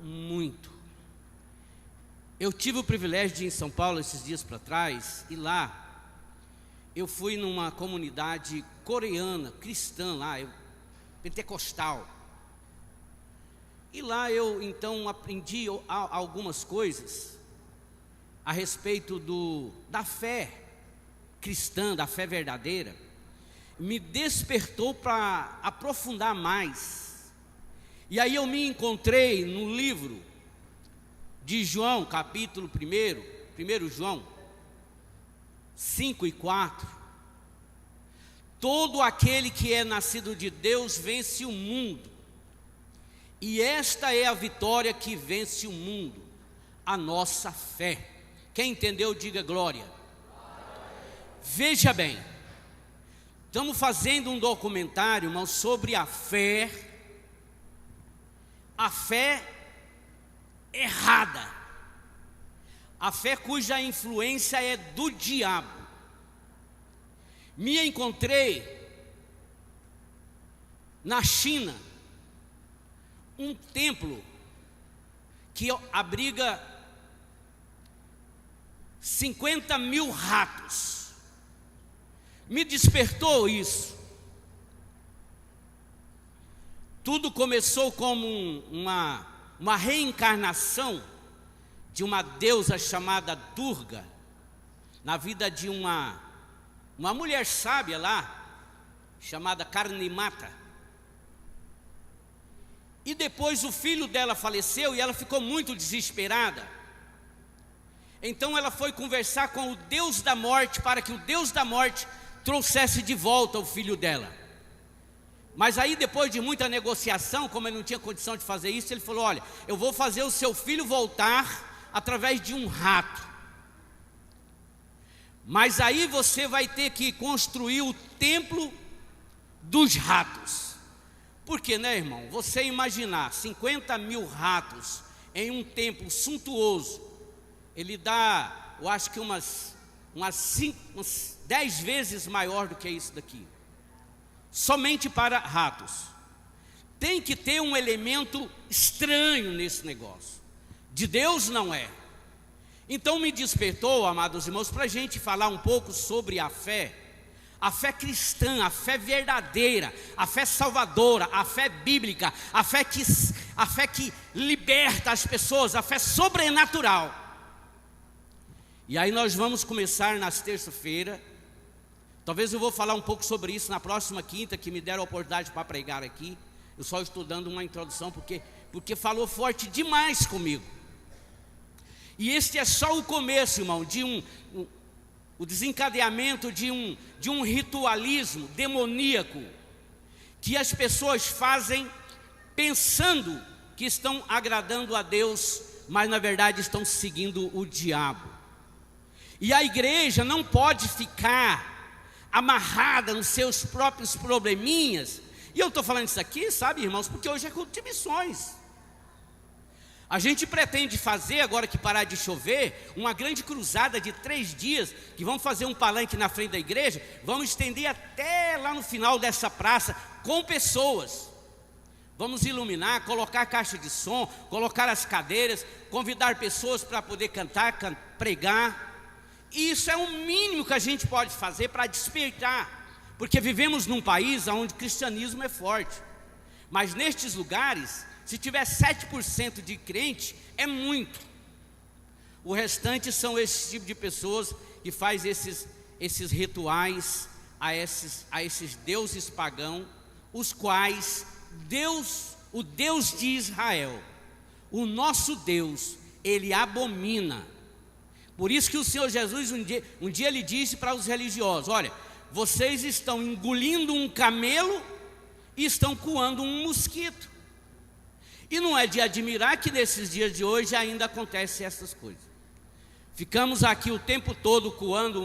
muito. Eu tive o privilégio de ir em São Paulo esses dias para trás, e lá eu fui numa comunidade coreana, cristã lá, pentecostal. E lá eu então aprendi algumas coisas a respeito da fé cristã, da fé verdadeira. Me despertou para aprofundar mais. E aí eu me encontrei no livro de João, capítulo 1 João 5 e 4. Todo aquele que é nascido de Deus vence o mundo. E esta é a vitória que vence o mundo, a nossa fé. Quem entendeu, diga glória. Veja bem, estamos fazendo um documentário, irmão, sobre a fé errada, a fé cuja influência é do diabo. Me encontrei na China um templo que abriga 50 mil ratos. Me despertou isso. Tudo começou como uma reencarnação de uma deusa chamada Durga, na vida de uma mulher sábia lá, chamada Karnimata. E depois o filho dela faleceu e ela ficou muito desesperada. Então ela foi conversar com o Deus da morte, para que o Deus da morte trouxesse de volta o filho dela. Mas aí, depois de muita negociação, como ele não tinha condição de fazer isso, ele falou: olha, eu vou fazer o seu filho voltar através de um rato. Mas aí você vai ter que construir o templo dos ratos. Porque, né, irmão, você imaginar 50 mil ratos em um templo suntuoso, ele dá, eu acho que umas 10 vezes maior do que isso daqui, somente para ratos. Tem que ter um elemento estranho nesse negócio. De Deus não é. Então me despertou, amados irmãos, para a gente falar um pouco sobre a fé cristã, a fé verdadeira, a fé salvadora, a fé bíblica, a fé que liberta as pessoas, a fé sobrenatural. E aí nós vamos começar nas terça-feira. Talvez eu vou falar um pouco sobre isso na próxima quinta, que me deram a oportunidade para pregar aqui. Eu só estou dando uma introdução porque falou forte demais comigo. E este é só o começo, irmão, de o desencadeamento de um ritualismo demoníaco que as pessoas fazem pensando que estão agradando a Deus, mas na verdade estão seguindo o diabo. E a igreja não pode ficar amarrada nos seus próprios probleminhas. E eu estou falando isso aqui, sabe, irmãos, porque hoje é culto de missões. A gente pretende fazer, agora que parar de chover, uma grande cruzada de 3 dias, que vamos fazer um palanque na frente da igreja, vamos estender até lá no final dessa praça, com pessoas. Vamos iluminar, colocar caixa de som, colocar as cadeiras, convidar pessoas para poder cantar, pregar. E isso é o mínimo que a gente pode fazer para despertar, porque vivemos num país onde o cristianismo é forte. Mas nestes lugares, se tiver 7% de crente, é muito. O restante são esse tipo de pessoas que faz esses rituais a esses deuses pagãos, os quais o Deus de Israel, o nosso Deus, ele abomina. Por isso que o Senhor Jesus um dia ele disse para os religiosos: olha, vocês estão engolindo um camelo e estão coando um mosquito. E não é de admirar que nesses dias de hoje ainda acontecem essas coisas. Ficamos aqui o tempo todo coando